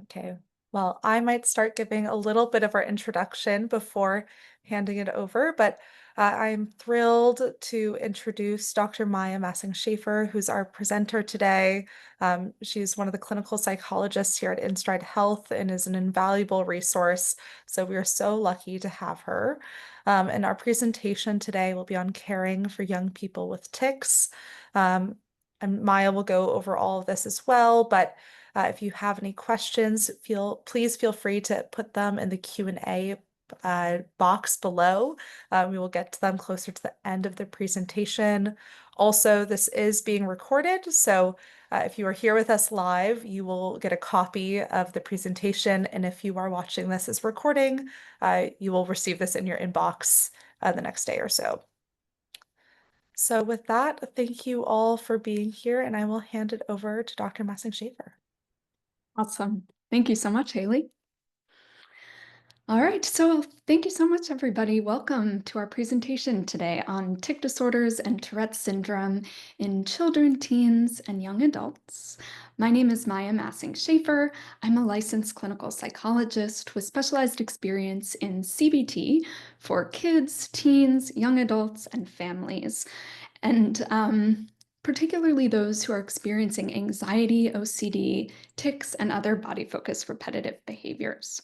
Okay. Well, I might start giving a little bit of our introduction before handing it over, but I'm thrilled to introduce Dr. Maya Massing-Schaffer, who's our presenter today. She's one of the clinical psychologists here at InStride Health and is an invaluable resource. So we are so lucky to have her. And our presentation today will be on caring for young people with tics. And Maya will go over all of this as well, but if you have any questions, please feel free to put them in the Q&A box below. We will get to them closer to the end of the presentation. Also, this is being recorded, so if you are here with us live, you will get a copy of the presentation, and if you are watching this as recording, you will receive this in your inbox the next day or so. So with that, thank you all for being here, and I will hand it over to Dr. Massing-Schaffer. Awesome. Thank you so much, Haley. All right, so thank you so much, everybody. Welcome to our presentation today on tic disorders and Tourette syndrome in children, teens, and young adults. My name is Maya Massing-Schaffer. I'm a licensed clinical psychologist with specialized experience in CBT for kids, teens, young adults, and families. And particularly those who are experiencing anxiety, OCD, tics, and other body-focused repetitive behaviors.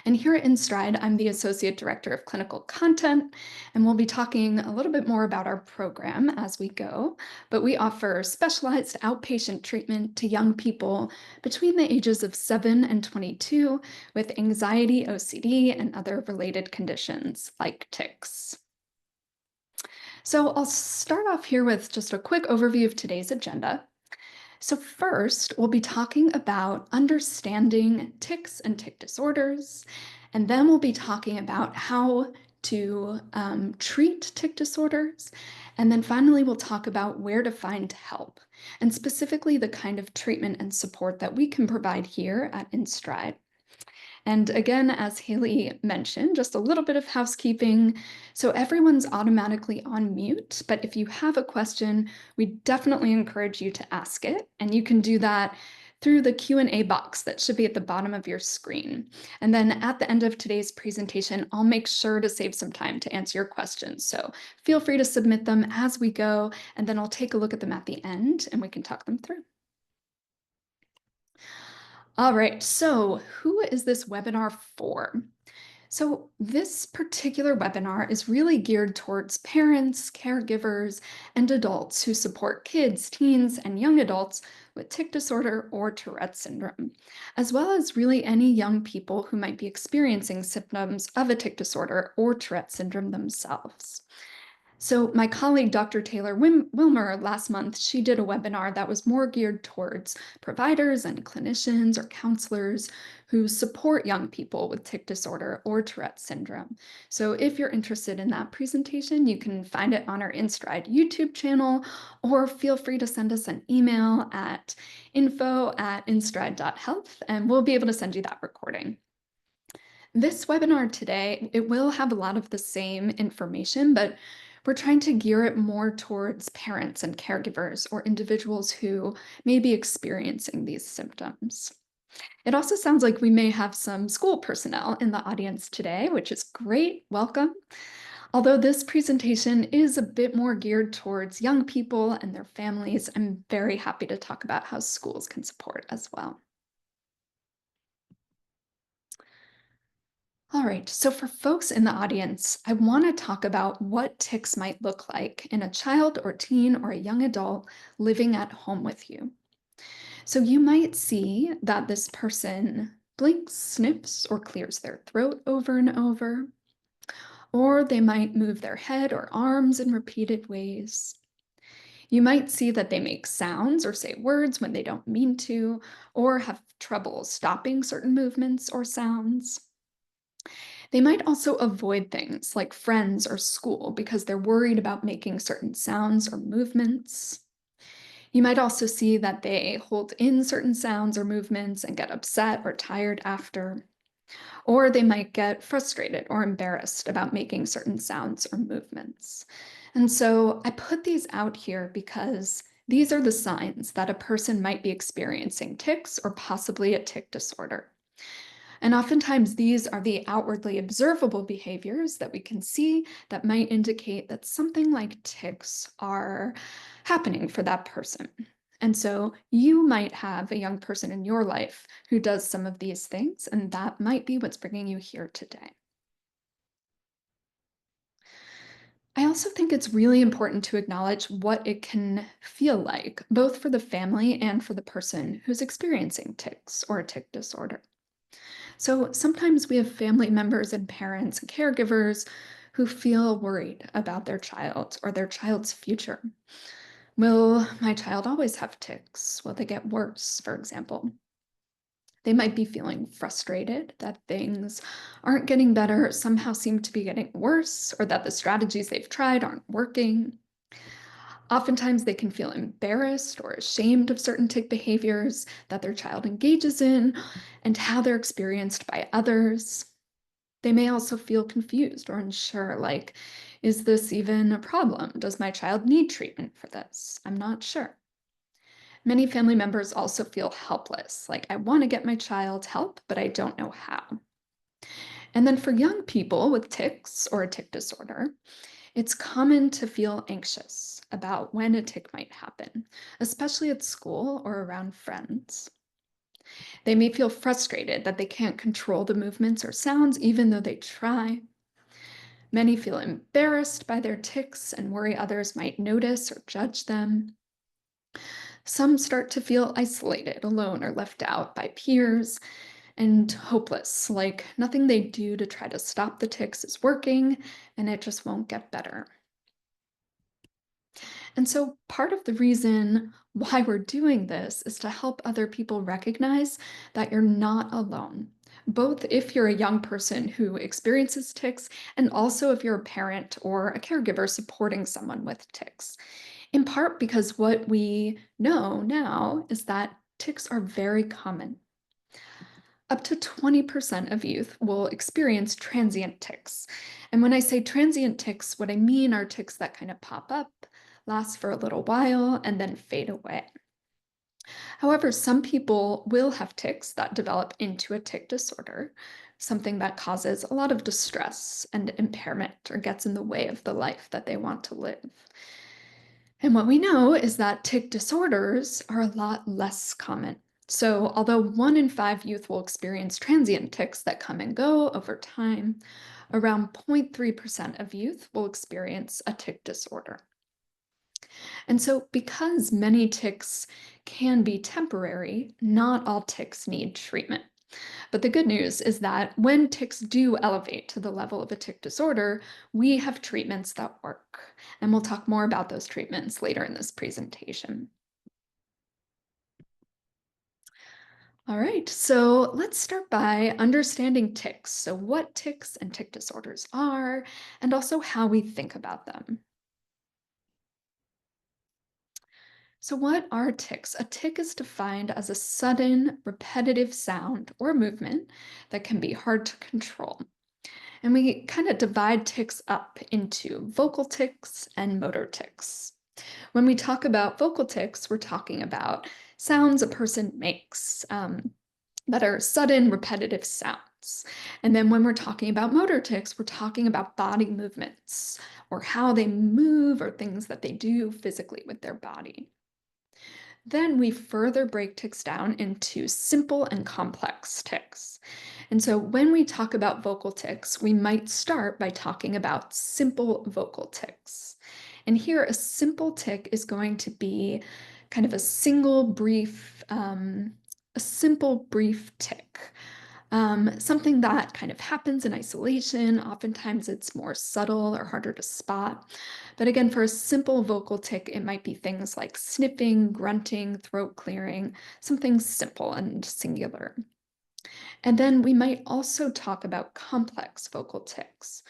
And here at InStride, I'm the Associate Director of Clinical Content, and we'll be talking a little bit more about our program as we go. But we offer specialized outpatient treatment to young people between the ages of 7 and 22 with anxiety, OCD, and other related conditions like tics. So I'll start off here with just a quick overview of today's agenda. So first, we'll be talking about understanding tics and tic disorders, and then we'll be talking about how to treat tic disorders, and then finally we'll talk about where to find help, and specifically the kind of treatment and support that we can provide here at InStride. And again, as Haley mentioned, just a little bit of housekeeping. So everyone's automatically on mute, but if you have a question, we definitely encourage you to ask it. And you can do that through the Q&A box that should be at the bottom of your screen. And then at the end of today's presentation, I'll make sure to save some time to answer your questions. So feel free to submit them as we go, and then I'll take a look at them at the end and we can talk them through. All right, so who is this webinar for? So this particular webinar is really geared towards parents, caregivers, and adults who support kids, teens, and young adults with tic disorder or Tourette syndrome, as well as really any young people who might be experiencing symptoms of a tic disorder or Tourette syndrome themselves. So my colleague, Dr. Taylor Wilmer, last month, she did a webinar that was more geared towards providers and clinicians or counselors who support young people with tic disorder or Tourette syndrome. So if you're interested in that presentation, you can find it on our InStride YouTube channel, or feel free to send us an email at info@instride.health, and we'll be able to send you that recording. This webinar today, it will have a lot of the same information, but we're trying to gear it more towards parents and caregivers or individuals who may be experiencing these symptoms. It also sounds like we may have some school personnel in the audience today, which is great. Welcome. Although this presentation is a bit more geared towards young people and their families, I'm very happy to talk about how schools can support as well. All right, so for folks in the audience, I want to talk about what tics might look like in a child or teen or a young adult living at home with you. So you might see that this person blinks, sniffs, or clears their throat over and over, or they might move their head or arms in repeated ways. You might see that they make sounds or say words when they don't mean to, or have trouble stopping certain movements or sounds. They might also avoid things like friends or school because they're worried about making certain sounds or movements. You might also see that they hold in certain sounds or movements and get upset or tired after. Or they might get frustrated or embarrassed about making certain sounds or movements. And so I put these out here because These are the signs that a person might be experiencing tics or possibly a tic disorder. And oftentimes, these are the outwardly observable behaviors that we can see that might indicate that something like tics are happening for that person. And so, you might have a young person in your life who does some of these things, and that might be what's bringing you here today. I also think it's really important to acknowledge what it can feel like, both for the family and for the person who's experiencing tics or a tic disorder. So sometimes we have family members and parents and caregivers who feel worried about their child or their child's future. Will my child always have tics? Will they get worse, for example? They might be feeling frustrated that things aren't getting better, somehow seem to be getting worse, or that the strategies they've tried aren't working. Oftentimes, they can feel embarrassed or ashamed of certain tic behaviors that their child engages in and how they're experienced by others. They may also feel confused or unsure, like, is this even a problem? Does my child need treatment for this? I'm not sure. Many family members also feel helpless, like, I want to get my child help, but I don't know how. And then for young people with tics or a tic disorder, it's common to feel anxious about when a tic might happen, especially at school or around friends. They may feel frustrated that they can't control the movements or sounds even though they try. Many feel embarrassed by their tics and worry others might notice or judge them. Some start to feel isolated, alone, or left out by peers and hopeless, like nothing they do to try to stop the tics is working and it just won't get better. And so, part of the reason why we're doing this is to help other people recognize that you're not alone. Both if you're a young person who experiences tics, and also if you're a parent or a caregiver supporting someone with tics. In part because what we know now is that tics are very common. Up to 20% of youth will experience transient tics. And when I say transient tics, what I mean are tics that kind of pop up, last for a little while, and then fade away. However, some people will have tics that develop into a tic disorder, something that causes a lot of distress and impairment or gets in the way of the life that they want to live. And what we know is that tic disorders are a lot less common. So, although 1 in 5 youth will experience transient tics that come and go over time, around 0.3% of youth will experience a tic disorder. And so, because many tics can be temporary, not all tics need treatment. But the good news is that when tics do elevate to the level of a tic disorder, we have treatments that work. And we'll talk more about those treatments later in this presentation. All right, so let's start by understanding tics. So, what tics and tic disorders are, and also how we think about them. So, what are tics? A tic is defined as a sudden, repetitive sound or movement that can be hard to control. And we kind of divide tics up into vocal tics and motor tics. When we talk about vocal tics, we're talking about sounds a person makes that are sudden, repetitive sounds. And then when we're talking about motor tics, we're talking about body movements or how they move or things that they do physically with their body. Then we further break tics down into simple and complex tics. And so when we talk about vocal tics, we might start by talking about simple vocal tics. And here, a simple tic is going to be kind of a simple brief tic. Something that kind of happens in isolation. Oftentimes it's more subtle or harder to spot. But again, for a simple vocal tic, it might be things like sniffing, grunting, throat clearing, something simple and singular. And then we might also talk about complex vocal tics.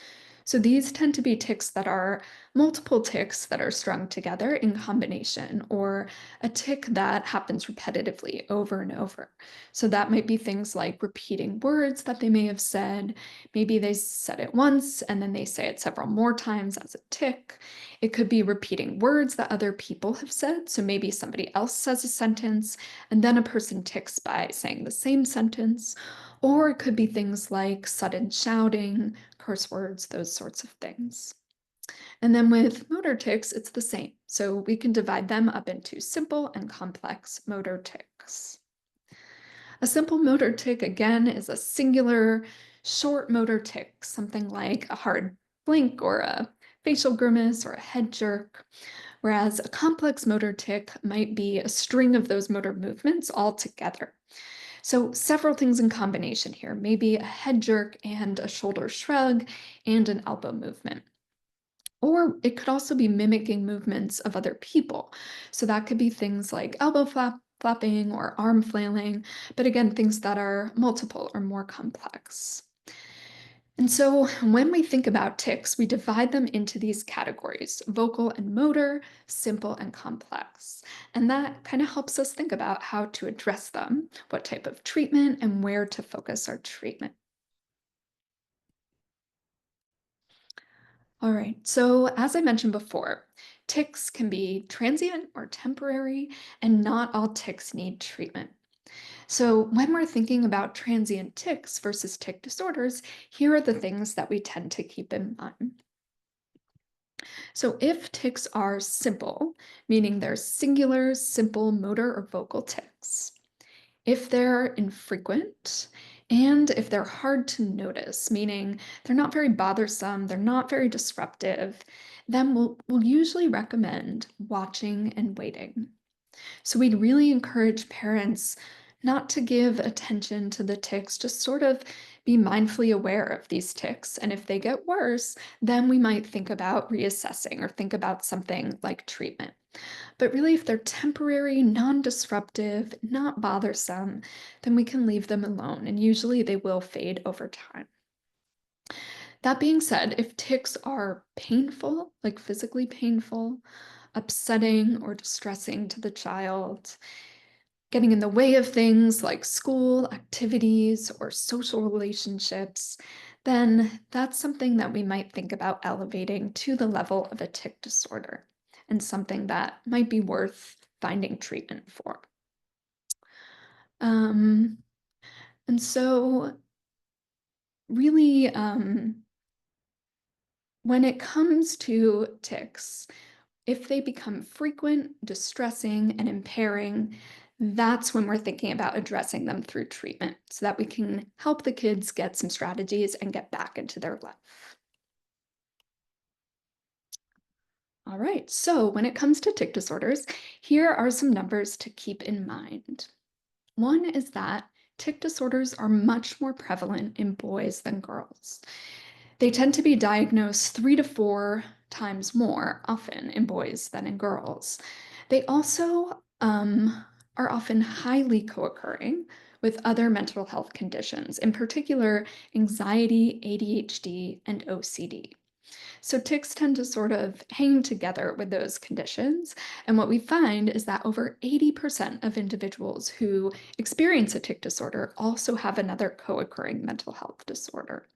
So these tend to be tics that are multiple tics that are strung together in combination, or a tic that happens repetitively over and over. So that might be things like repeating words that they may have said. Maybe they said it once and then they say it several more times as a tic. It could be repeating words that other people have said. So maybe somebody else says a sentence and then a person tics by saying the same sentence. Or it could be things like sudden shouting, curse words, those sorts of things. And then with motor tics, it's the same. So we can divide them up into simple and complex motor tics. A simple motor tic, again, is a singular short motor tic, something like a hard blink or a facial grimace or a head jerk. Whereas a complex motor tic might be a string of those motor movements all together. So, several things in combination here, maybe a head jerk and a shoulder shrug and an elbow movement. Or it could also be mimicking movements of other people. So that could be things like flapping or arm flailing, but again, things that are multiple or more complex. And so when we think about tics, we divide them into these categories: vocal and motor, simple and complex. And that kind of helps us think about how to address them, what type of treatment, and where to focus our treatment. All right, so as I mentioned before, tics can be transient or temporary, and not all tics need treatment. So, when we're thinking about transient tics versus tic disorders, here are the things that we tend to keep in mind. So, if tics are simple, meaning they're singular, simple motor or vocal tics, if they're infrequent, and if they're hard to notice, meaning they're not very bothersome, they're not very disruptive, then we'll usually recommend watching and waiting. So we'd really encourage parents not to give attention to the tics, just sort of be mindfully aware of these tics. And if they get worse, then we might think about reassessing or think about something like treatment. But really, if they're temporary, non disruptive, not bothersome, then we can leave them alone. And usually they will fade over time. That being said, if tics are painful, like physically painful, upsetting, or distressing to the child, getting in the way of things like school, activities, or social relationships, then that's something that we might think about elevating to the level of a tic disorder and something that might be worth finding treatment for. Um, and so, really, when it comes to tics, if they become frequent, distressing, and impairing, that's when we're thinking about addressing them through treatment so that we can help the kids get some strategies and get back into their life. All right, so when it comes to tic disorders, here are some numbers to keep in mind. One is that tic disorders are much more prevalent in boys than girls. They tend to be diagnosed 3 to 4 times more often in boys than in girls. They also are often highly co occurring with other mental health conditions, in particular anxiety, ADHD, and OCD. So tics tend to sort of hang together with those conditions. And what we find is that over 80% of individuals who experience a tic disorder also have another co occurring mental health disorder.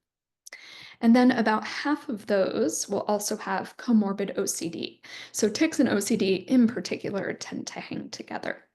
And then about half of those will also have comorbid OCD. So tics and OCD in particular tend to hang together.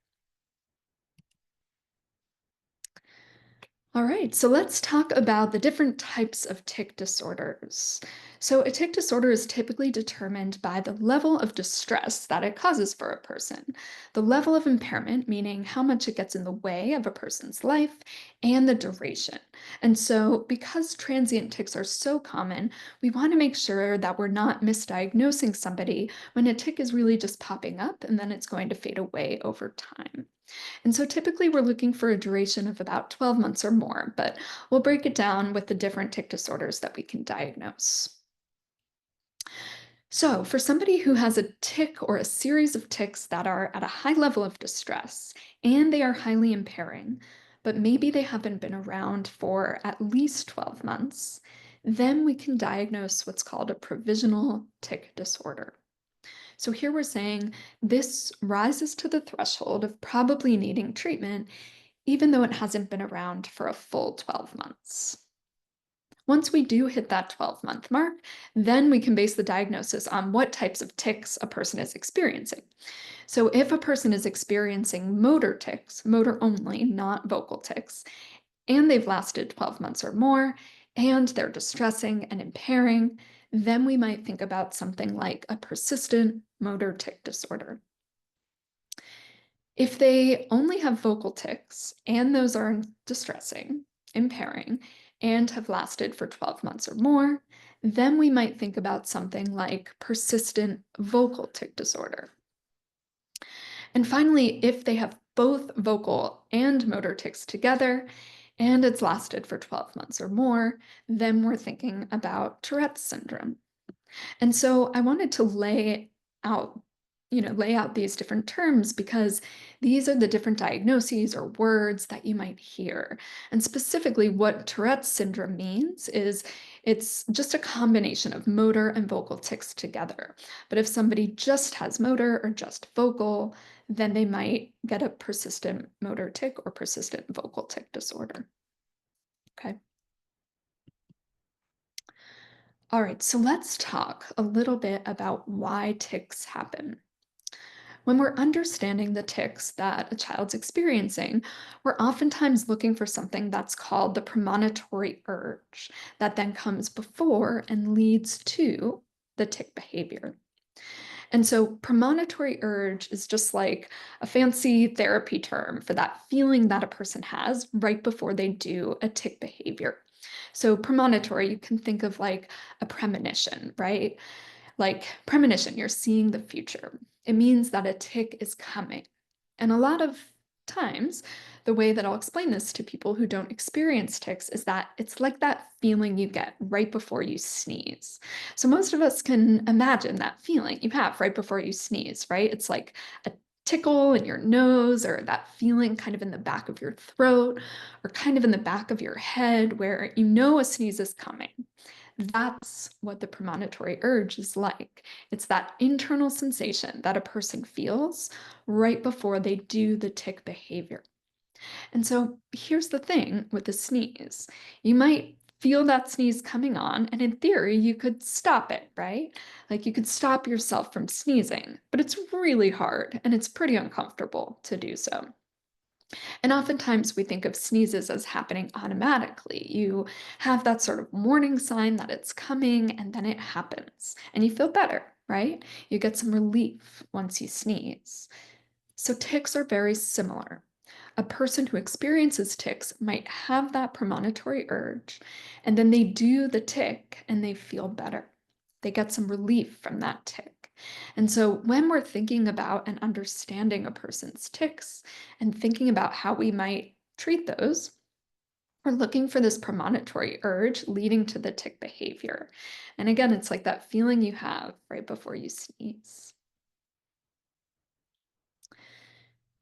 All right, so let's talk about the different types of tic disorders. So, a tic disorder is typically determined by the level of distress that it causes for a person, the level of impairment, meaning how much it gets in the way of a person's life, and the duration. And so, because transient tics are so common, we want to make sure that we're not misdiagnosing somebody when a tic is really just popping up and then it's going to fade away over time. And so typically we're looking for a duration of about 12 months or more, but we'll break it down with the different tic disorders that we can diagnose. So, for somebody who has a tic or a series of tics that are at a high level of distress and they are highly impairing, but maybe they haven't been around for at least 12 months, then we can diagnose what's called a provisional tic disorder. So here we're saying this rises to the threshold of probably needing treatment, even though it hasn't been around for a full 12 months. Once we do hit that 12-month mark, then we can base the diagnosis on what types of tics a person is experiencing. So if a person is experiencing motor tics, motor only, not vocal tics, and they've lasted 12 months or more, and they're distressing and impairing, then we might think about something like a persistent motor tic disorder. If they only have vocal tics and those are distressing, impairing, and have lasted for 12 months or more, then we might think about something like persistent vocal tic disorder. And finally, if they have both vocal and motor tics together, and it's lasted for 12 months or more, then we're thinking about Tourette's syndrome. And so I wanted to out, lay out these different terms because these are the different diagnoses or words that you might hear. And specifically, what Tourette's syndrome means is it's just a combination of motor and vocal tics together. But if somebody just has motor or just vocal, then they might get a persistent motor tic or persistent vocal tic disorder. Okay. All right, so let's talk a little bit about why tics happen. When we're understanding the tics that a child's experiencing, we're oftentimes looking for something that's called the premonitory urge that then comes before and leads to the tic behavior. And so, premonitory urge is just like a fancy therapy term for that feeling that a person has right before they do a tic behavior. So, premonitory, you can think of like a premonition, right? Like premonition, you're seeing the future. It means that a tick is coming. And a lot of times, the way that I'll explain this to people who don't experience ticks is that it's like that feeling you get right before you sneeze. So most of us can imagine that feeling you have right before you sneeze, right? It's like a tickle in your nose or that feeling kind of in the back of your throat or kind of in the back of your head where you know a sneeze is coming. That's what the premonitory urge is like. It's that internal sensation that a person feels right before they do the tick behavior. And so here's the thing with the sneeze. You might feel that sneeze coming on, and in theory, you could stop it, right? Like you could stop yourself from sneezing, but it's really hard and it's pretty uncomfortable to do so. And oftentimes we think of sneezes as happening automatically. You have that sort of warning sign that it's coming, and then it happens, and you feel better, right? You get some relief once you sneeze. So, tics are very similar. A person who experiences tics might have that premonitory urge, and then they do the tic and they feel better. They get some relief from that tic. And so, when we're thinking about and understanding a person's tics and thinking about how we might treat those, we're looking for this premonitory urge leading to the tic behavior. And again, it's like that feeling you have right before you sneeze.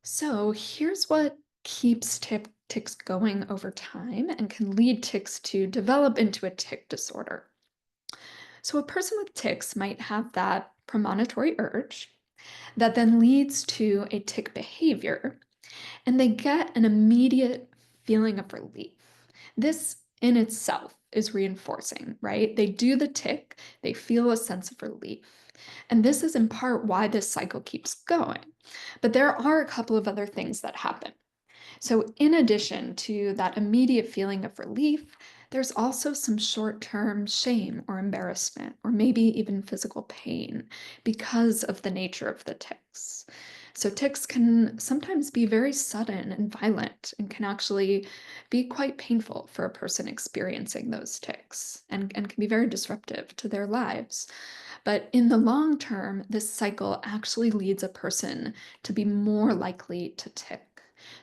So here's what keeps tics going over time and can lead tics to develop into a tic disorder. So a person with tics might have that premonitory urge that then leads to a tic behavior, and they get an immediate feeling of relief. This in itself is reinforcing, right? They do the tic, they feel a sense of relief. And this is in part why this cycle keeps going. But there are a couple of other things that happen. So, in addition to that immediate feeling of relief, there's also some short term shame or embarrassment, or maybe even physical pain because of the nature of the tics. So, tics can sometimes be very sudden and violent and can actually be quite painful for a person experiencing those tics and can be very disruptive to their lives. But in the long term, this cycle actually leads a person to be more likely to tic.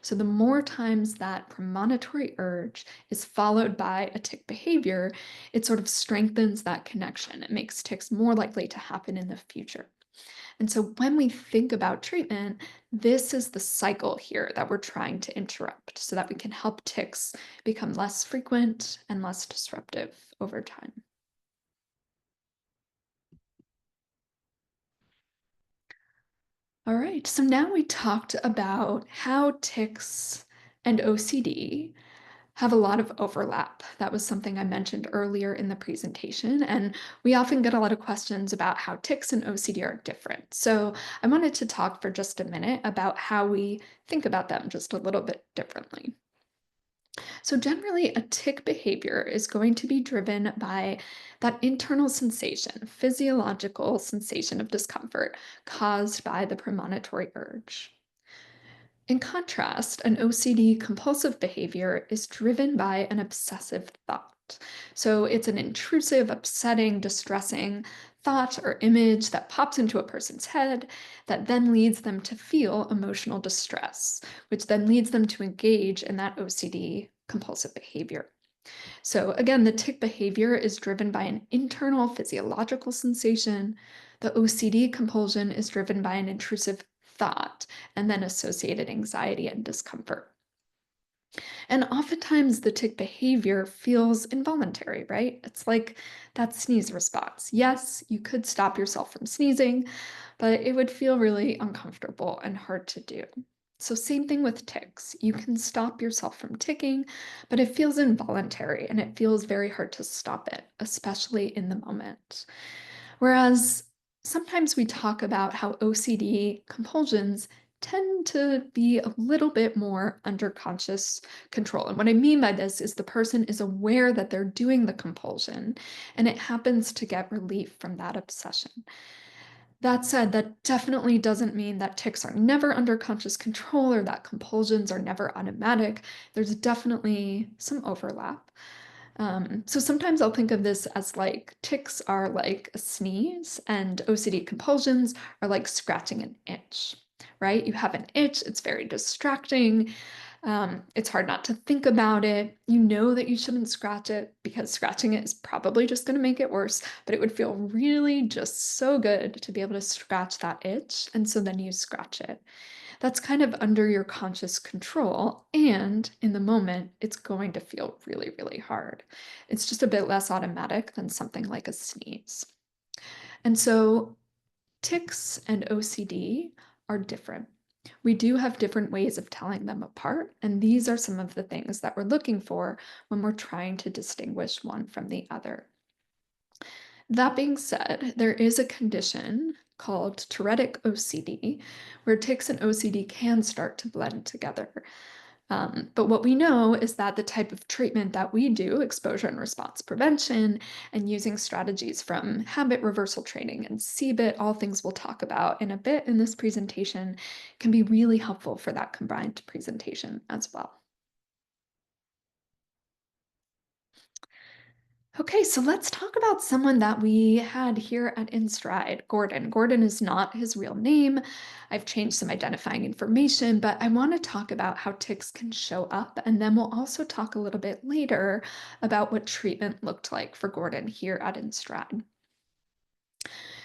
So, the more times that premonitory urge is followed by a tic behavior, it sort of strengthens that connection. It makes tics more likely to happen in the future. And so when we think about treatment, this is the cycle here that we're trying to interrupt so that we can help tics become less frequent and less disruptive over time. All right, so now we talked about how tics and OCD have a lot of overlap. That was something I mentioned earlier in the presentation, and we often get a lot of questions about how tics and OCD are different. So I wanted to talk for just a minute about how we think about them just a little bit differently. So generally, a tic behavior is going to be driven by that internal sensation, physiological sensation of discomfort caused by the premonitory urge. In contrast, an OCD compulsive behavior is driven by an obsessive thought. So it's an intrusive, upsetting, distressing thought or image that pops into a person's head that then leads them to feel emotional distress, which then leads them to engage in that OCD compulsive behavior. So, again, the tic behavior is driven by an internal physiological sensation. The OCD compulsion is driven by an intrusive thought and then associated anxiety and discomfort. And oftentimes the tic behavior feels involuntary, right? It's like that sneeze response. Yes, you could stop yourself from sneezing, but it would feel really uncomfortable and hard to do. So, same thing with tics. You can stop yourself from ticking, but it feels involuntary and it feels very hard to stop it, especially in the moment. Whereas sometimes we talk about how OCD compulsions tend to be a little bit more under conscious control. And what I mean by this is the person is aware that they're doing the compulsion and it happens to get relief from that obsession. That said, that definitely doesn't mean that tics are never under conscious control or that compulsions are never automatic. There's definitely some overlap. So sometimes I'll think of this as like tics are like a sneeze, and OCD compulsions are like scratching an itch, right? You have an itch, it's very distracting. It's hard not to think about it. You know that you shouldn't scratch it because scratching it is probably just going to make it worse, but it would feel really just so good to be able to scratch that itch. And so then you scratch it. That's kind of under your conscious control. And in the moment, it's going to feel really, really hard. It's just a bit less automatic than something like a sneeze. And so tics and OCD are different. We do have different ways of telling them apart, and these are some of the things that we're looking for when we're trying to distinguish one from the other. That being said, there is a condition called Tourette OCD, where tics and OCD can start to blend together. But what we know is that the type of treatment that we do, exposure and response prevention, and using strategies from habit reversal training and CBIT, all things we'll talk about in a bit in this presentation, can be really helpful for that combined presentation as well. Okay, so let's talk about someone that we had here at InStride, Gordon. Gordon is not his real name. I've changed some identifying information, but I want to talk about how tics can show up. And then we'll also talk a little bit later about what treatment looked like for Gordon here at InStride.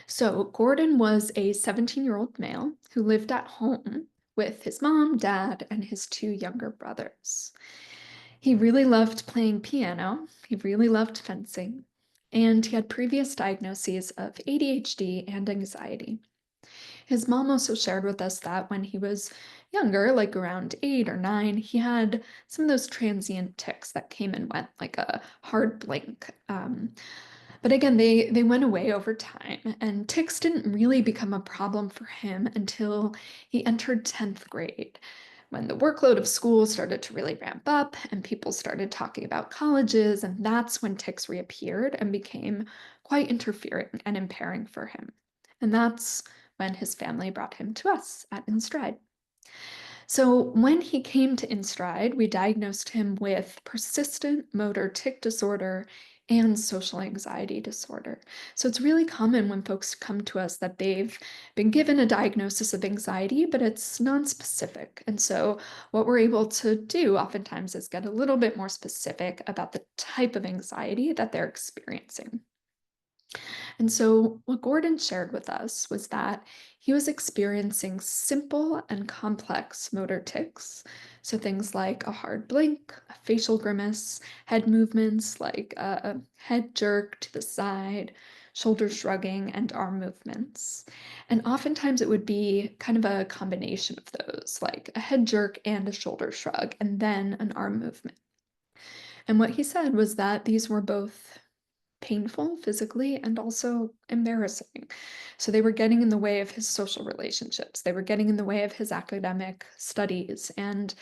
So, Gordon was a 17-year-old male who lived at home with his mom, dad, and his two younger brothers. He really loved playing piano, he really loved fencing, and he had previous diagnoses of ADHD and anxiety. His mom also shared with us that when he was younger, like around 8 or 9, he had some of those transient tics that came and went, like a hard blink. But again, they went away over time, and tics didn't really become a problem for him until he entered 10th grade, when the workload of school started to really ramp up and people started talking about colleges, and that's when tics reappeared and became quite interfering and impairing for him. And that's when his family brought him to us at InStride. So, when he came to InStride, we diagnosed him with persistent motor tic disorder and social anxiety disorder. So, it's really common when folks come to us that they've been given a diagnosis of anxiety, but it's nonspecific. And so, what we're able to do oftentimes is get a little bit more specific about the type of anxiety that they're experiencing. And so, what Gordon shared with us was that he was experiencing simple and complex motor tics. So, things like a hard blink, a facial grimace, head movements like a head jerk to the side, shoulder shrugging, and arm movements. And oftentimes it would be kind of a combination of those, like a head jerk and a shoulder shrug, and then an arm movement. And what he said was that these were both painful physically and also embarrassing. So they were getting in the way of his social relationships. They were getting in the way of his academic studies. And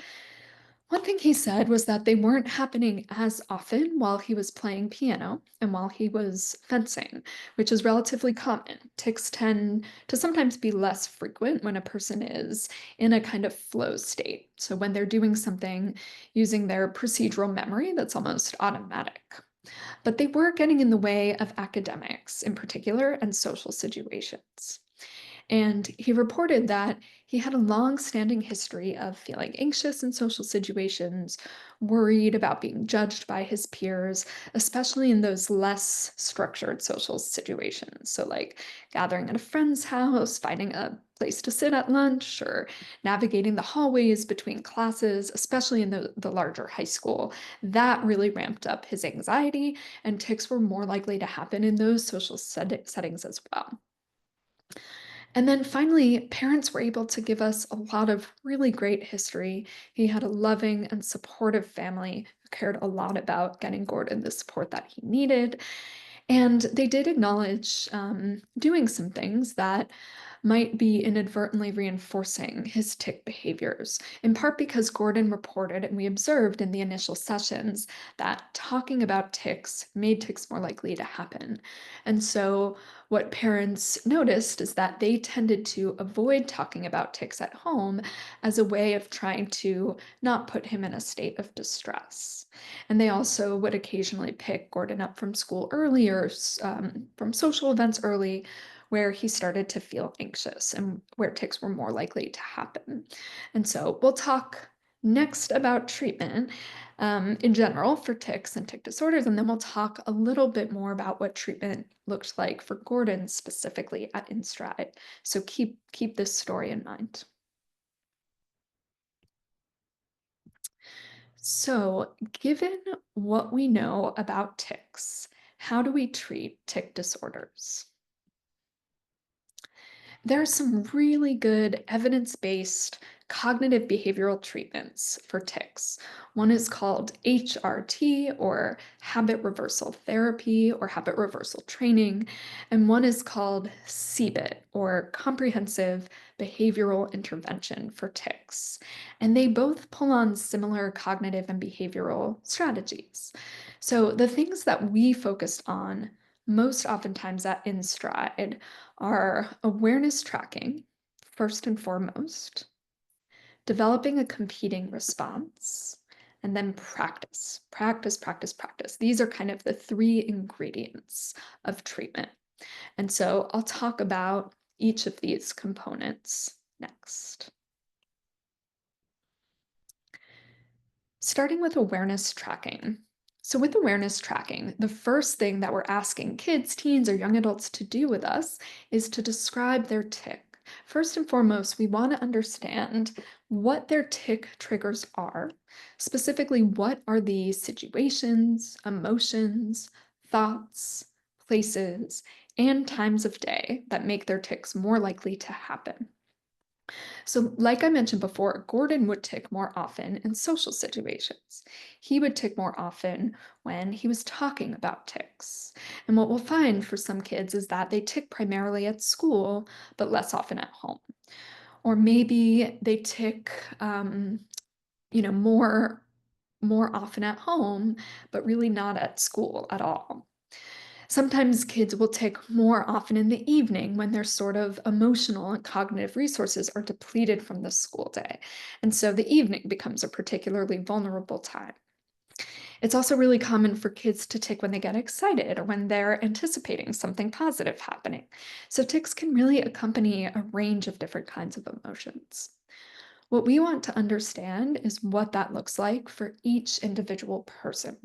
one thing he said was that they weren't happening as often while he was playing piano and while he was fencing, which is relatively common. Tics tend to sometimes be less frequent when a person is in a kind of flow state. So when they're doing something using their procedural memory that's almost automatic. But they were getting in the way of academics in particular and social situations. And he reported that he had a long standing history of feeling anxious in social situations, worried about being judged by his peers, especially in those less structured social situations. So, like gathering at a friend's house, finding a place to sit at lunch, or navigating the hallways between classes, especially in the larger high school. That really ramped up his anxiety, and tics were more likely to happen in those social settings as well. And then finally, parents were able to give us a lot of really great history. He had a loving and supportive family who cared a lot about getting Gordon the support that he needed. And they did acknowledge doing some things that might be inadvertently reinforcing his tic behaviors, in part because Gordon reported and we observed in the initial sessions that talking about tics made tics more likely to happen. And so, what parents noticed is that they tended to avoid talking about tics at home as a way of trying to not put him in a state of distress. And they also would occasionally pick Gordon up from school early or from social events early where he started to feel anxious and where tics were more likely to happen. And so we'll talk next about treatment in general for tics and tic disorders, and then we'll talk a little bit more about what treatment looked like for Gordon specifically at InStride. So keep this story in mind. So, given what we know about tics, how do we treat tic disorders? There are some really good evidence based cognitive behavioral treatments for tics. One is called HRT or habit reversal therapy or habit reversal training, and one is called CBIT or comprehensive behavioral intervention for tics. And they both pull on similar cognitive and behavioral strategies. So the things that we focused on most oftentimes at InStride are awareness tracking, first and foremost, developing a competing response, and then practice, practice, practice, practice. These are kind of the three ingredients of treatment. And so I'll talk about each of these components next. Starting with awareness tracking. So, with awareness tracking, the first thing that we're asking kids, teens, or young adults to do with us is to describe their tic. First and foremost, we want to understand what their tic triggers are. Specifically, what are the situations, emotions, thoughts, places, and times of day that make their tics more likely to happen. So, like I mentioned before, Gordon would tick more often in social situations. He would tick more often when he was talking about ticks. And what we'll find for some kids is that they tick primarily at school, but less often at home. Or maybe they tick, more often at home, but really not at school at all. Sometimes kids will tick more often in the evening when their sort of emotional and cognitive resources are depleted from the school day. And so the evening becomes a particularly vulnerable time. It's also really common for kids to tick when they get excited or when they're anticipating something positive happening. So ticks can really accompany a range of different kinds of emotions. What we want to understand is what that looks like for each individual person.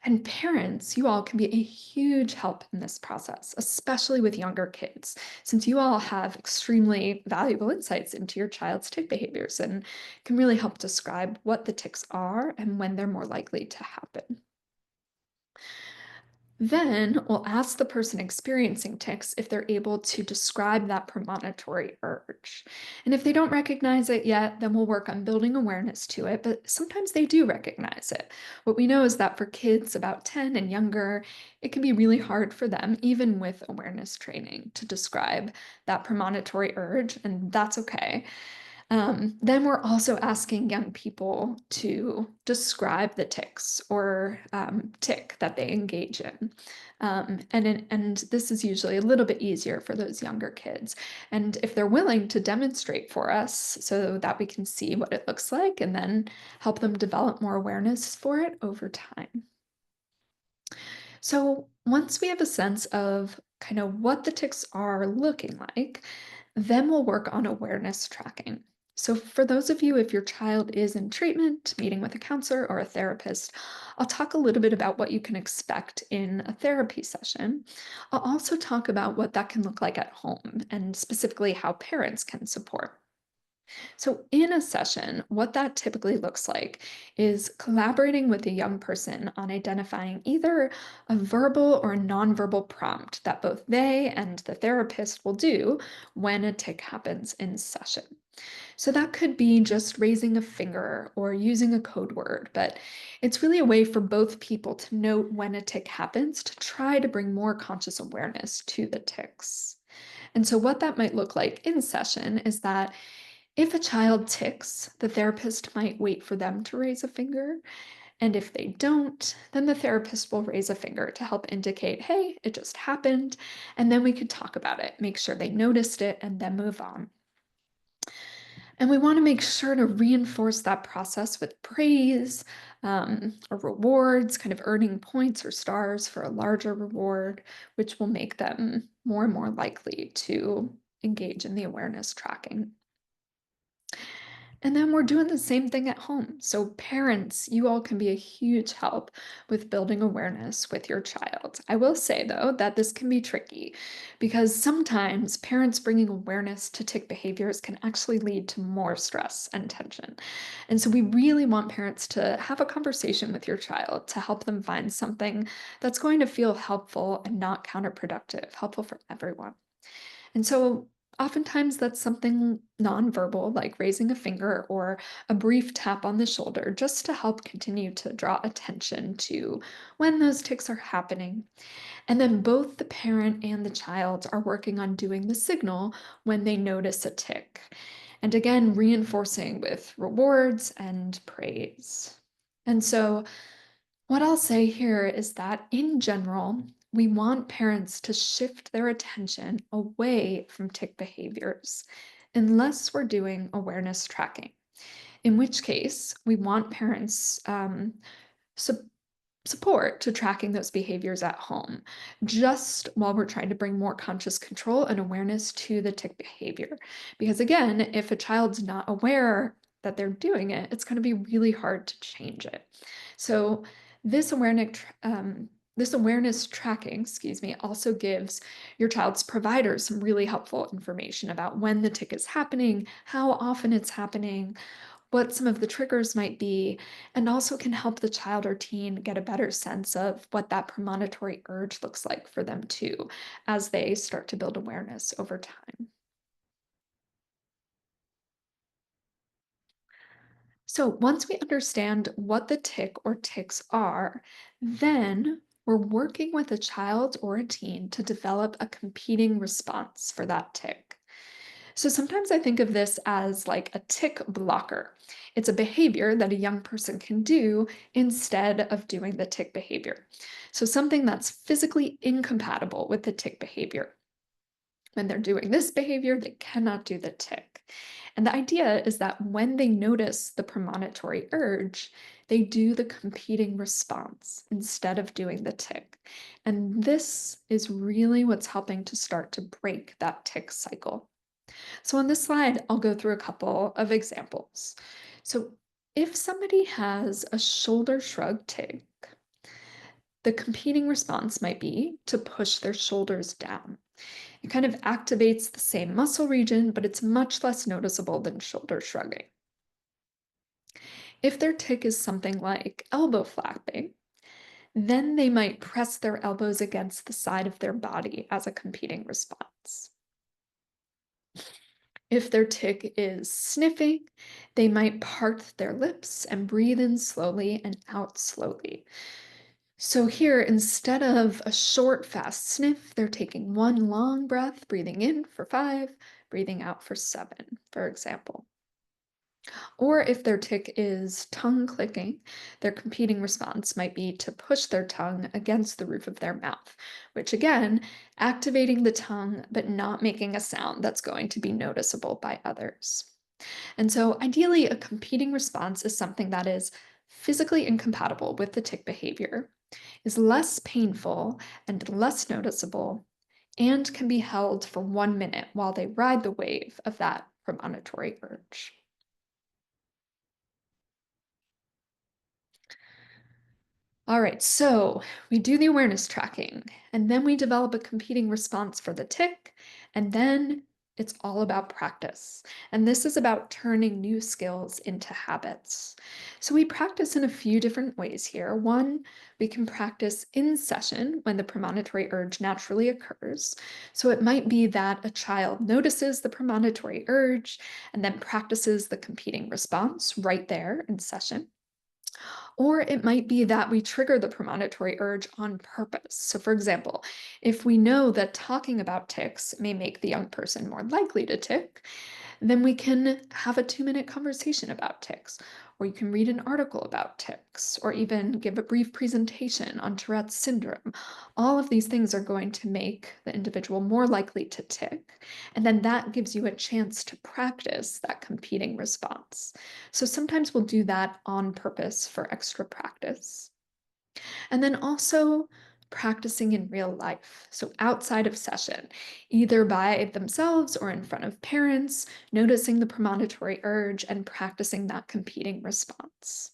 And parents, you all can be a huge help in this process, especially with younger kids, since you all have extremely valuable insights into your child's tic behaviors and can really help describe what the tics are and when they're more likely to happen. Then we'll ask the person experiencing tics if they're able to describe that premonitory urge. And if they don't recognize it yet, then we'll work on building awareness to it, but sometimes they do recognize it. What we know is that for kids about 10 and younger, it can be really hard for them, even with awareness training, to describe that premonitory urge, and that's okay. Then we're also asking young people to describe the tics or tic that they engage in. And this is usually a little bit easier for those younger kids. And if they're willing to demonstrate for us so that we can see what it looks like and then help them develop more awareness for it over time. So once we have a sense of kind of what the tics are looking like, then we'll work on awareness tracking. So, for those of you, if your child is in treatment, meeting with a counselor or a therapist, I'll talk a little bit about what you can expect in a therapy session. I'll also talk about what that can look like at home and specifically how parents can support. So, in a session, what that typically looks like is collaborating with a young person on identifying either a verbal or a nonverbal prompt that both they and the therapist will do when a tic happens in session. So, that could be just raising a finger or using a code word, but it's really a way for both people to note when a tic happens to try to bring more conscious awareness to the tics. And so, what that might look like in session is that if a child tics, the therapist might wait for them to raise a finger. And if they don't, then the therapist will raise a finger to help indicate, hey, it just happened. And then we could talk about it, make sure they noticed it, and then move on. And we want to make sure to reinforce that process with praise or rewards, kind of earning points or stars for a larger reward, which will make them more and more likely to engage in the awareness tracking. And then we're doing the same thing at home. So, parents, you all can be a huge help with building awareness with your child. I will say, though, that this can be tricky because sometimes parents bringing awareness to tic behaviors can actually lead to more stress and tension. And so, we really want parents to have a conversation with your child to help them find something that's going to feel helpful and not counterproductive, helpful for everyone. And so oftentimes that's something nonverbal, like raising a finger or a brief tap on the shoulder, just to help continue to draw attention to when those tics are happening. And then both the parent and the child are working on doing the signal when they notice a tic. And again, reinforcing with rewards and praise. And so what I'll say here is that in general, we want parents to shift their attention away from tic behaviors unless we're doing awareness tracking, in which case we want parents sup- support to tracking those behaviors at home, just while we're trying to bring more conscious control and awareness to the tic behavior. Because again, if a child's not aware that they're doing it, it's going to be really hard to change it. So this this awareness tracking, excuse me, also gives your child's provider some really helpful information about when the tic is happening, how often it's happening, what some of the triggers might be, and also can help the child or teen get a better sense of what that premonitory urge looks like for them too, as they start to build awareness over time. So once we understand what the tic or tics are, then we're working with a child or a teen to develop a competing response for that tic. So sometimes I think of this as like a tick blocker. It's a behavior that a young person can do instead of doing the tick behavior. So something that's physically incompatible with the tick behavior. When they're doing this behavior, they cannot do the tick. And the idea is that when they notice the premonitory urge, they do the competing response instead of doing the tick. And this is really what's helping to start to break that tick cycle. So on this slide, I'll go through a couple of examples. So if somebody has a shoulder shrug tic, The competing response might be to push their shoulders down. It kind of activates the same muscle region, but it's much less noticeable than shoulder shrugging. If their tic is something like elbow flapping, then they might press their elbows against the side of their body as a competing response. If their tic is sniffing, they might part their lips and breathe in slowly and out slowly. So here, instead of a short, fast sniff, they're taking one long breath, breathing in for 5, breathing out for 7, for example. Or if their tic is tongue clicking, their competing response might be to push their tongue against the roof of their mouth, which again, activating the tongue but not making a sound that's going to be noticeable by others. And so, ideally, a competing response is something that is physically incompatible with the tic behavior, is less painful and less noticeable, and can be held for 1 minute while they ride the wave of that premonitory urge. All right, so we do the awareness tracking, and then we develop a competing response for the tick, and then it's all about practice. And this is about turning new skills into habits. So we practice in a few different ways here. One, we can practice in session when the premonitory urge naturally occurs. So it might be that a child notices the premonitory urge and then practices the competing response right there in session. Or it might be that we trigger the premonitory urge on purpose. So, for example, if we know that talking about tics may make the young person more likely to tic, then we can have a 2-minute conversation about tics, or you can read an article about tics, or even give a brief presentation on Tourette's syndrome. All of these things are going to make the individual more likely to tic, and then that gives you a chance to practice that competing response. So sometimes we'll do that on purpose for extra practice. And then also practicing in real life. So outside of session, either by themselves or in front of parents, noticing the premonitory urge and practicing that competing response.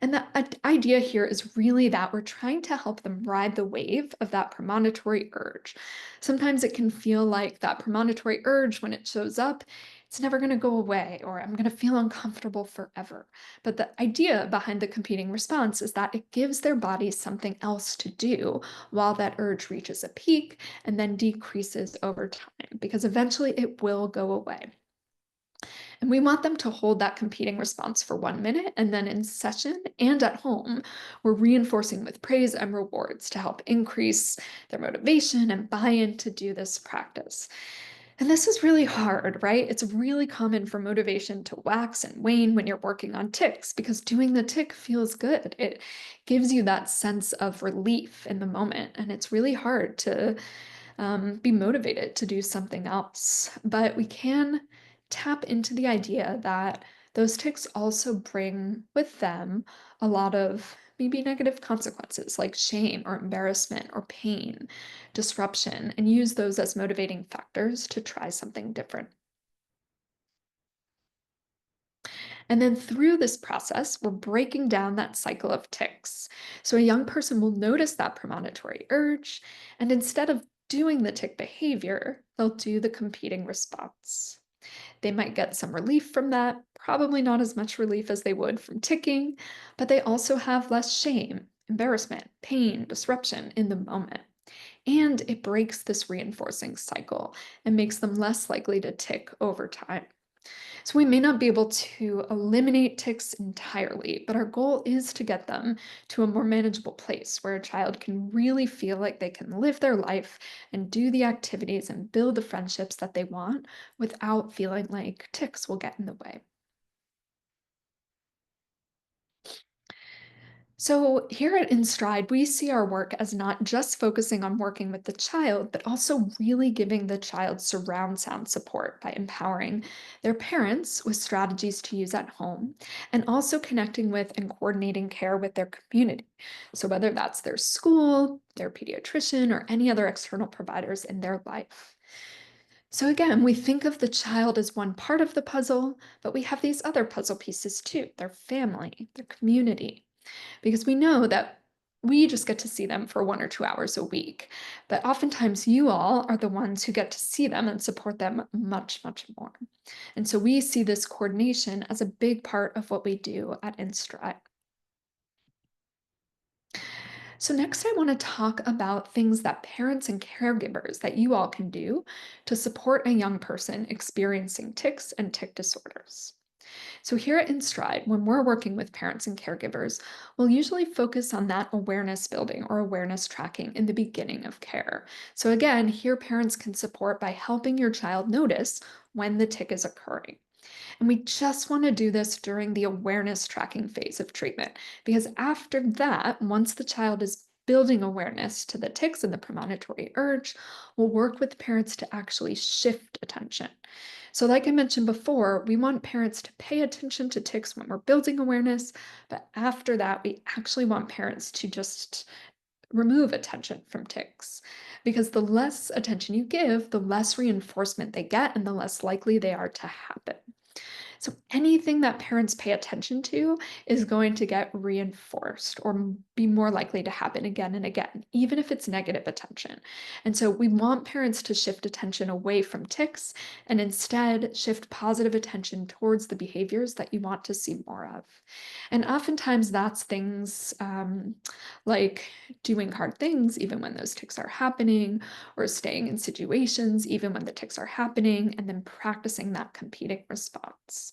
And the idea here is really that we're trying to help them ride the wave of that premonitory urge. Sometimes it can feel like that premonitory urge, when it shows up, it's never going to go away, or I'm going to feel uncomfortable forever. But the idea behind the competing response is that it gives their body something else to do while that urge reaches a peak and then decreases over time, because eventually it will go away. And we want them to hold that competing response for 1 minute. And then in session and at home, we're reinforcing with praise and rewards to help increase their motivation and buy in to do this practice. And this is really hard, right? It's really common for motivation to wax and wane when you're working on tics because doing the tic feels good. It gives you that sense of relief in the moment. And it's really hard to be motivated to do something else. But we can tap into the idea that those tics also bring with them a lot of maybe negative consequences like shame or embarrassment or pain, disruption, and use those as motivating factors to try something different. And then through this process, we're breaking down that cycle of tics. So a young person will notice that premonitory urge, and instead of doing the tic behavior, they'll do the competing response. They might get some relief from that, probably not as much relief as they would from ticking, but they also have less shame, embarrassment, pain, disruption in the moment. And it breaks this reinforcing cycle and makes them less likely to tic over time. So we may not be able to eliminate tics entirely, but our goal is to get them to a more manageable place where a child can really feel like they can live their life and do the activities and build the friendships that they want without feeling like tics will get in the way. So, here at InStride, we see our work as not just focusing on working with the child, but also really giving the child surround sound support by empowering their parents with strategies to use at home and also connecting with and coordinating care with their community. So, whether that's their school, their pediatrician, or any other external providers in their life. So, again, we think of the child as one part of the puzzle, but we have these other puzzle pieces too, their family, their community, because we know that we just get to see them for 1 or 2 hours a week. But oftentimes, you all are the ones who get to see them and support them much, much more. And so we see this coordination as a big part of what we do at InStride. So, next, I want to talk about things that parents and caregivers that you all can do to support a young person experiencing tics and tic disorders. So, here at InStride, when we're working with parents and caregivers, we'll usually focus on that awareness building or awareness tracking in the beginning of care. So, again, here parents can support by helping your child notice when the tic is occurring. And we just want to do this during the awareness tracking phase of treatment, because after that, once the child is building awareness to the tics and the premonitory urge, we'll work with parents to actually shift attention. So, like I mentioned before, we want parents to pay attention to tics when we're building awareness, but after that, we actually want parents to just remove attention from tics. Because the less attention you give, the less reinforcement they get, and the less likely they are to happen. So anything that parents pay attention to is going to get reinforced or be more likely to happen again and again, even if it's negative attention. And so we want parents to shift attention away from tics and instead shift positive attention towards the behaviors that you want to see more of. And oftentimes that's things like doing hard things even when those tics are happening, or staying in situations even when the tics are happening, and then practicing that competing response.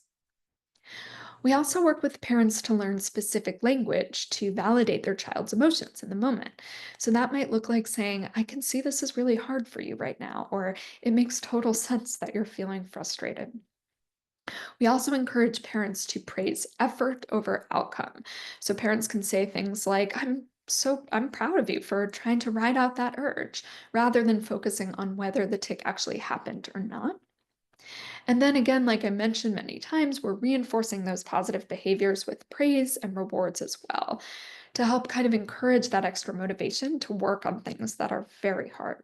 We also work with parents to learn specific language to validate their child's emotions in the moment. So that might look like saying, I can see this is really hard for you right now, or it makes total sense that you're feeling frustrated. We also encourage parents to praise effort over outcome. So parents can say things like, I'm proud of you for trying to ride out that urge, rather than focusing on whether the tick actually happened or not. And then again, like I mentioned many times, we're reinforcing those positive behaviors with praise and rewards as well to help kind of encourage that extra motivation to work on things that are very hard.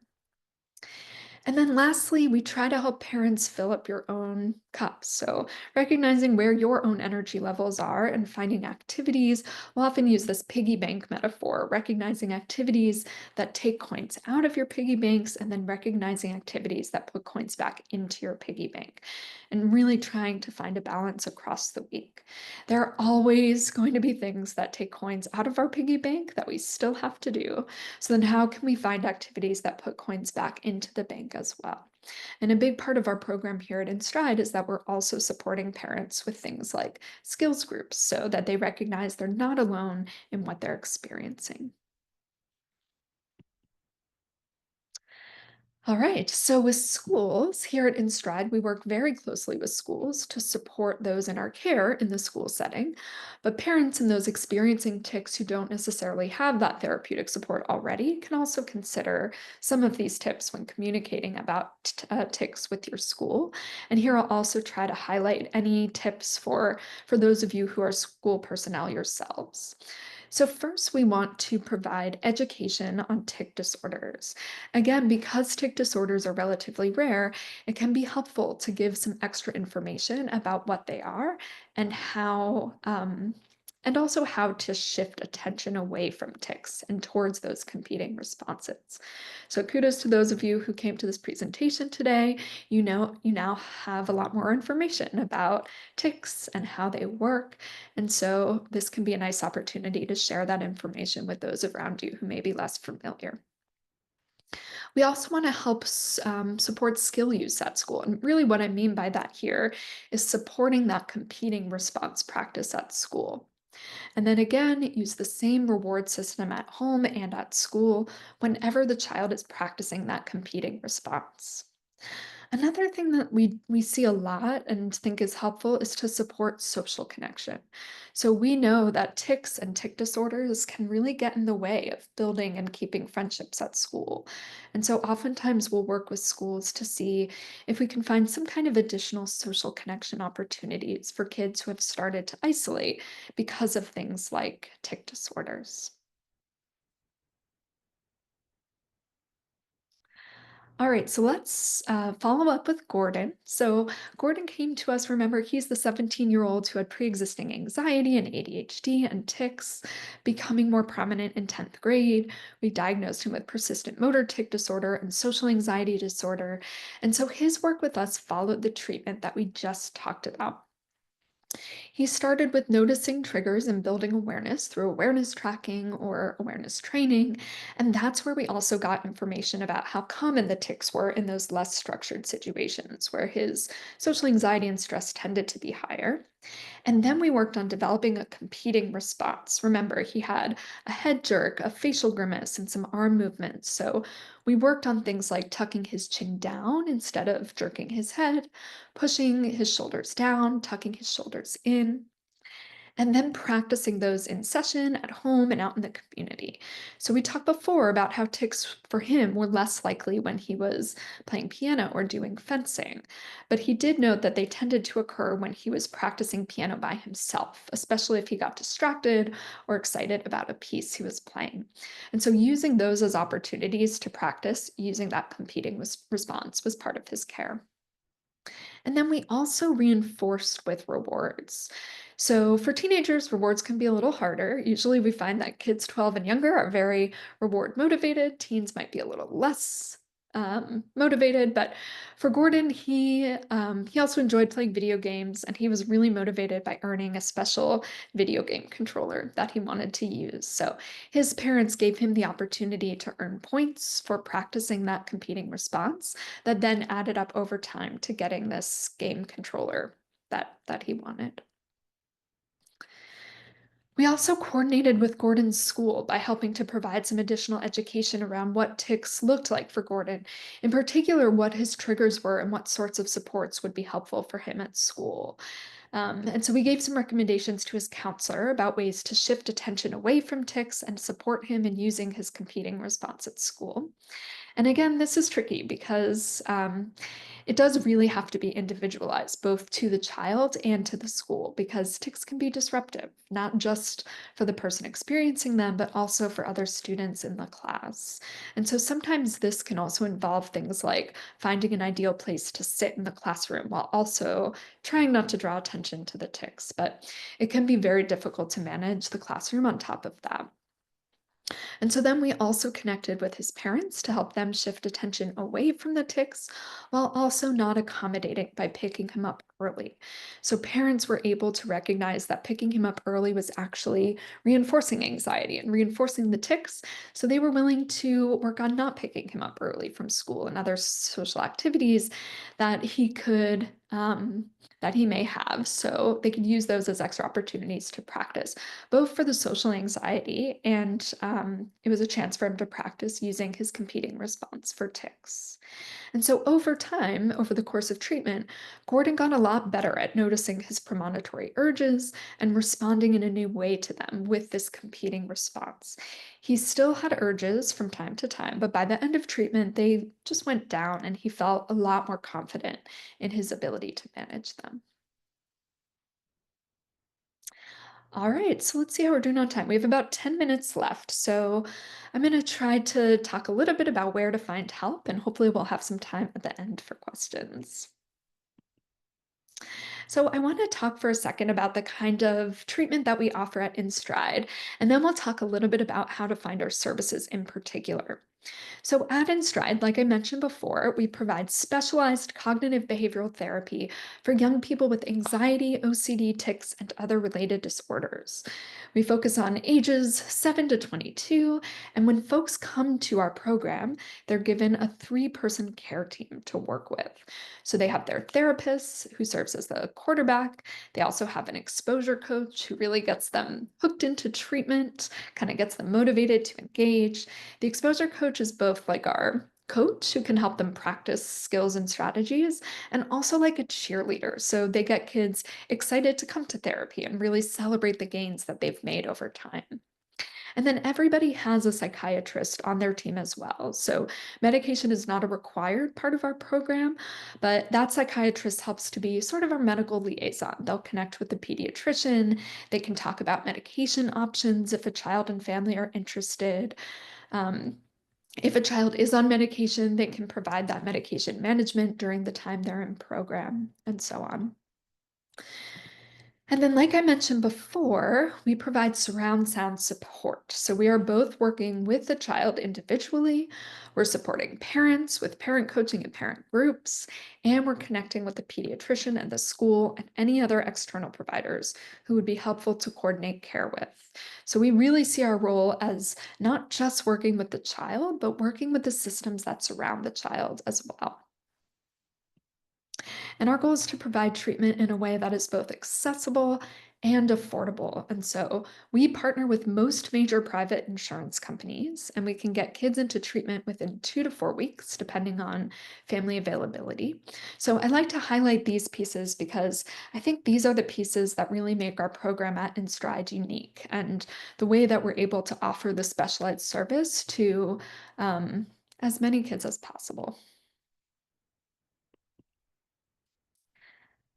And then lastly, we try to help parents fill up your own cups. So, recognizing where your own energy levels are and finding activities, we'll often use this piggy bank metaphor, recognizing activities that take coins out of your piggy banks and then recognizing activities that put coins back into your piggy bank, and really trying to find a balance across the week. There are always going to be things that take coins out of our piggy bank that we still have to do. So then how can we find activities that put coins back into the bank as well? And a big part of our program here at InStride is that we're also supporting parents with things like skills groups so that they recognize they're not alone in what they're experiencing. All right. So, with schools here at InStride, we work very closely with schools to support those in our care in the school setting. But parents and those experiencing tics who don't necessarily have that therapeutic support already can also consider some of these tips when communicating about tics with your school. And here I'll also try to highlight any tips for those of you who are school personnel yourselves. So, first, we want to provide education on tic disorders. Again, because tic disorders are relatively rare, it can be helpful to give some extra information about what they are and and also how to shift attention away from tics and towards those competing responses. So kudos to those of you who came to this presentation today. You now have a lot more information about tics and how they work. And so this can be a nice opportunity to share that information with those around you who may be less familiar. We also want to help support skill use at school. And really, what I mean by that here is supporting that competing response practice at school. And then again, use the same reward system at home and at school whenever the child is practicing that competing response. Another thing that we see a lot and think is helpful is to support social connection. So we know that tics and tic disorders can really get in the way of building and keeping friendships at school. And so oftentimes we'll work with schools to see if we can find some kind of additional social connection opportunities for kids who have started to isolate because of things like tic disorders. All right, so let's follow up with Gordon. So, Gordon came to us. Remember, he's the 17-year-old who had pre existing anxiety and ADHD and tics becoming more prominent in 10th grade. We diagnosed him with persistent motor tic disorder and social anxiety disorder. And so, his work with us followed the treatment that we just talked about. He started with noticing triggers and building awareness through awareness tracking or awareness training. And that's where we also got information about how common the tics were in those less structured situations where his social anxiety and stress tended to be higher. And then we worked on developing a competing response. Remember, he had a head jerk, a facial grimace, and some arm movements. So we worked on things like tucking his chin down instead of jerking his head, pushing his shoulders down, tucking his shoulders in, and then practicing those in session, at home, and out in the community. So, we talked before about how tics for him were less likely when he was playing piano or doing fencing. But he did note that they tended to occur when he was practicing piano by himself, especially if he got distracted or excited about a piece he was playing. And so, using those as opportunities to practice using that competing response was part of his care. And then we also reinforced with rewards. So for teenagers, rewards can be a little harder. Usually we find that kids 12 and younger are very reward motivated. Teens might be a little less motivated, but for Gordon, he also enjoyed playing video games, and he was really motivated by earning a special video game controller that he wanted to use. So his parents gave him the opportunity to earn points for practicing that competing response that then added up over time to getting this game controller that he wanted. We also coordinated with Gordon's school by helping to provide some additional education around what tics looked like for Gordon, in particular, what his triggers were and what sorts of supports would be helpful for him at school. And so we gave some recommendations to his counselor about ways to shift attention away from tics and support him in using his competing response at school. And again, this is tricky because it does really have to be individualized, both to the child and to the school, because tics can be disruptive, not just for the person experiencing them, but also for other students in the class. And so sometimes this can also involve things like finding an ideal place to sit in the classroom while also trying not to draw attention to the tics. But it can be very difficult to manage the classroom on top of that. And so then we also connected with his parents to help them shift attention away from the tics while also not accommodating by picking him up early. So parents were able to recognize that picking him up early was actually reinforcing anxiety and reinforcing the tics. So they were willing to work on not picking him up early from school and other social activities that he could. That he may have. So they could use those as extra opportunities to practice both for the social anxiety and it was a chance for him to practice using his competing response for tics. And so over time, over the course of treatment, Gordon got a lot better at noticing his premonitory urges and responding in a new way to them with this competing response. He still had urges from time to time, but by the end of treatment, they just went down and he felt a lot more confident in his ability to manage them. All right, so let's see how we're doing on time. We have about 10 minutes left. So I'm going to try to talk a little bit about where to find help, and hopefully we'll have some time at the end for questions. So I want to talk for a second about the kind of treatment that we offer at InStride, and then we'll talk a little bit about how to find our services in particular. So, at InStride, like I mentioned before, we provide specialized cognitive behavioral therapy for young people with anxiety, OCD, tics, and other related disorders. We focus on ages 7 to 22, and when folks come to our program, they're given a three-person care team to work with. So, they have their therapist who serves as the quarterback. They also have an exposure coach who really gets them hooked into treatment, kind of gets them motivated to engage. The exposure coach is both like our coach who can help them practice skills and strategies, and also like a cheerleader. So they get kids excited to come to therapy and really celebrate the gains that they've made over time. And then everybody has a psychiatrist on their team as well. So medication is not a required part of our program, but that psychiatrist helps to be sort of our medical liaison. They'll connect with the pediatrician, they can talk about medication options if a child and family are interested. Um, If a child is on medication, they can provide that medication management during the time they're in program, and so on. And then, like I mentioned before, we provide surround sound support. So we are both working with the child individually, we're supporting parents with parent coaching and parent groups, and we're connecting with the pediatrician and the school and any other external providers who would be helpful to coordinate care with. So we really see our role as not just working with the child, but working with the systems that surround the child as well. And our goal is to provide treatment in a way that is both accessible and affordable. And so we partner with most major private insurance companies, and we can get kids into treatment within 2 to 4 weeks, depending on family availability. So I like to highlight these pieces because I think these are the pieces that really make our program at InStride unique and the way that we're able to offer the specialized service to as many kids as possible.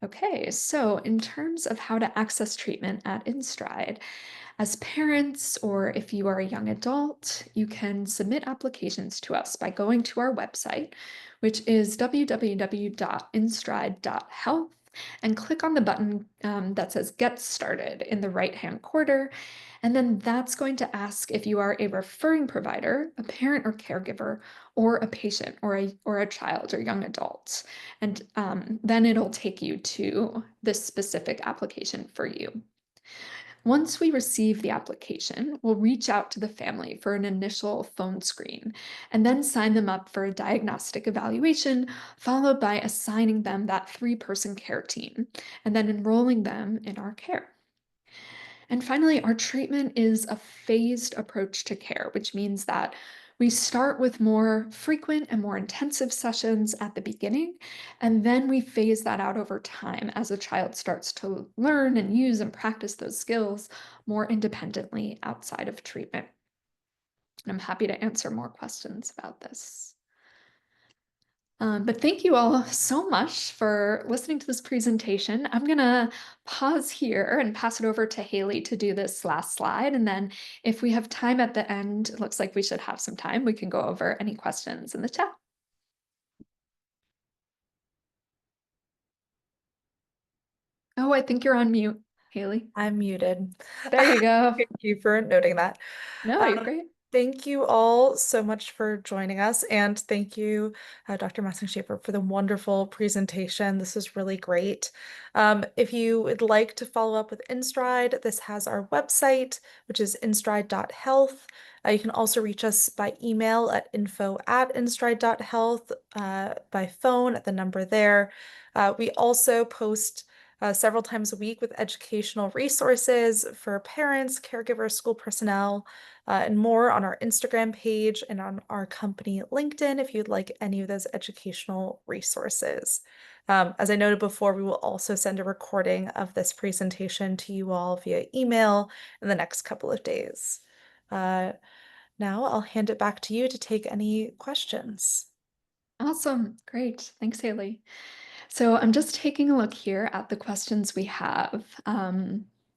Okay, so in terms of how to access treatment at InStride, as parents or if you are a young adult, you can submit applications to us by going to our website, which is www.instride.health, and click on the button that says Get Started in the right-hand corner. And then that's going to ask if you are a referring provider, a parent or caregiver, or a patient or a child or young adult. And then it'll take you to this specific application for you. Once we receive the application, we'll reach out to the family for an initial phone screen and then sign them up for a diagnostic evaluation, followed by assigning them that 3-person care team and then enrolling them in our care. And finally, our treatment is a phased approach to care, which means that we start with more frequent and more intensive sessions at the beginning, and then we phase that out over time as a child starts to learn and use and practice those skills more independently outside of treatment. And I'm happy to answer more questions about this. But thank you all so much for listening to this presentation. I'm going to pause here and pass it over to Haley to do this last slide. And then if we have time at the end, it looks like we should have some time. We can go over any questions in the chat. Oh, I think you're on mute, Haley. I'm muted. There you go. Thank you for noting that. No, you're Um, great. Thank you all so much for joining us, and thank you, Dr. Massing-Schaffer, for the wonderful presentation. This is really great. If you would like to follow up with InStride, this has our website, which is instride.health. You can also reach us by email at info@instride.health, by phone at the number there. We also post several times a week with educational resources for parents, caregivers, school personnel, and more on our Instagram page and on our company LinkedIn if you'd like any of those educational resources. As I noted before, we will also send a recording of this presentation to you all via email in the next couple of days. Now I'll hand it back to you to take any questions. Awesome. Great. Thanks, Haley. So I'm just taking a look here at the questions we have.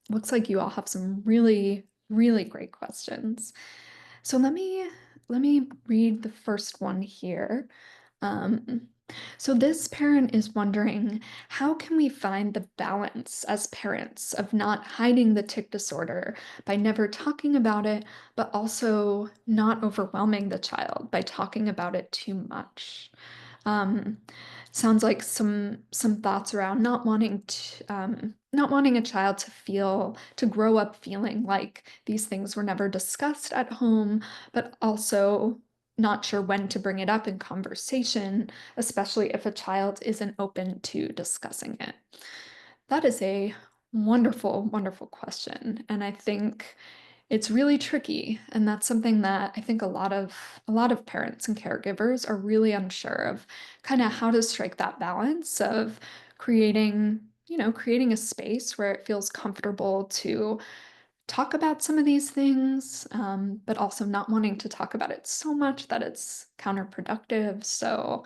Looks like you all have some really, really great questions. So let me read the first one here. Um, so this parent is wondering, how can we find the balance as parents of not hiding the tic disorder by never talking about it, but also not overwhelming the child by talking about it too much? Um, Sounds like some thoughts around not wanting a child to grow up feeling like these things were never discussed at home, but also not sure when to bring it up in conversation, especially if a child isn't open to discussing it. That is a wonderful, wonderful question, and I think it's really tricky, and that's something that I think a lot of parents and caregivers are really unsure of, kind of how to strike that balance of creating a space where it feels comfortable to talk about some of these things, but also not wanting to talk about it so much that it's counterproductive. So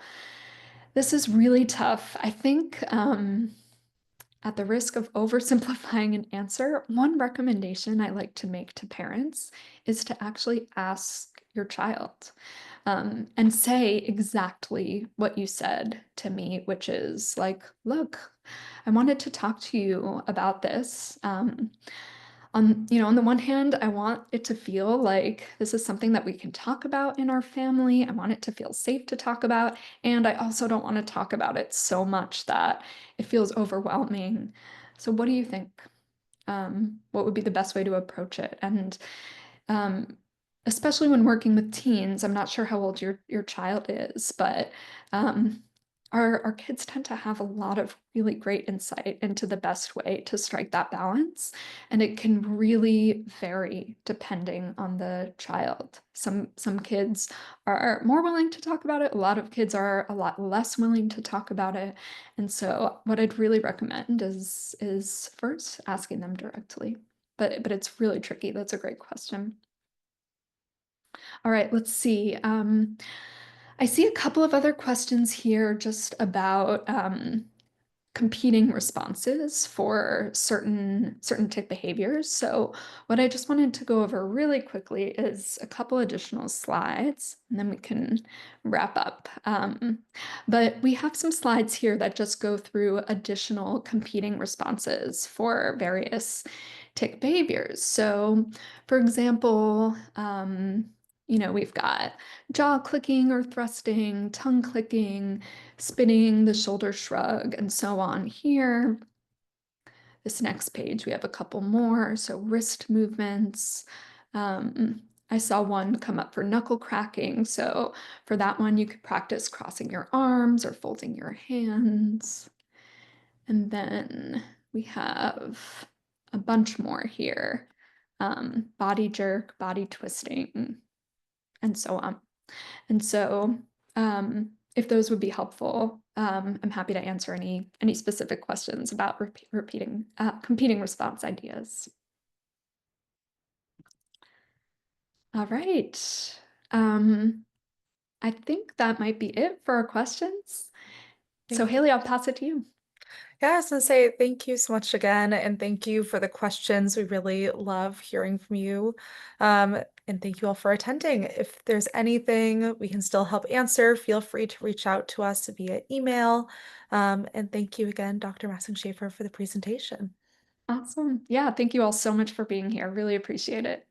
this is really tough. I think At the risk of oversimplifying an answer, one recommendation I like to make to parents is to actually ask your child and say exactly what you said to me, which is like, look, I wanted to talk to you about this. On the one hand, I want it to feel like this is something that we can talk about in our family. I want it to feel safe to talk about. And I also don't want to talk about it so much that it feels overwhelming. So, what do you think? What would be the best way to approach it? And um, especially when working with teens, I'm not sure how old your child is, but um, our kids tend to have a lot of really great insight into the best way to strike that balance, and it can really vary depending on the child. Some kids are more willing to talk about it. A lot of kids are a lot less willing to talk about it. And so what I'd really recommend is first asking them directly. But it's really tricky. That's a great question. All right, let's see. I see a couple of other questions here just about competing responses for certain tick behaviors. So what I just wanted to go over really quickly is a couple additional slides, and then we can wrap up. But we have some slides here that just go through additional competing responses for various tick behaviors. So, for example, we've got jaw clicking or thrusting, tongue clicking, spinning, the shoulder shrug, and so on here. This next page, we have a couple more. So wrist movements. I saw one come up for knuckle cracking. So for that one, you could practice crossing your arms or folding your hands. And then we have a bunch more here. Body jerk, body twisting, and so on. And so, if those would be helpful, I'm happy to answer any specific questions about repeating competing response ideas. All right. Um, I think that might be it for our questions. So, Thank Haley, I'll pass it to you. Yeah, I was gonna say thank you so much again, and thank you for the questions. We really love hearing from you. And thank you all for attending. If there's anything we can still help answer, feel free to reach out to us via email. And thank you again, Dr. Massing-Schaffer, for the presentation. Awesome. Yeah, thank you all so much for being here. Really appreciate it.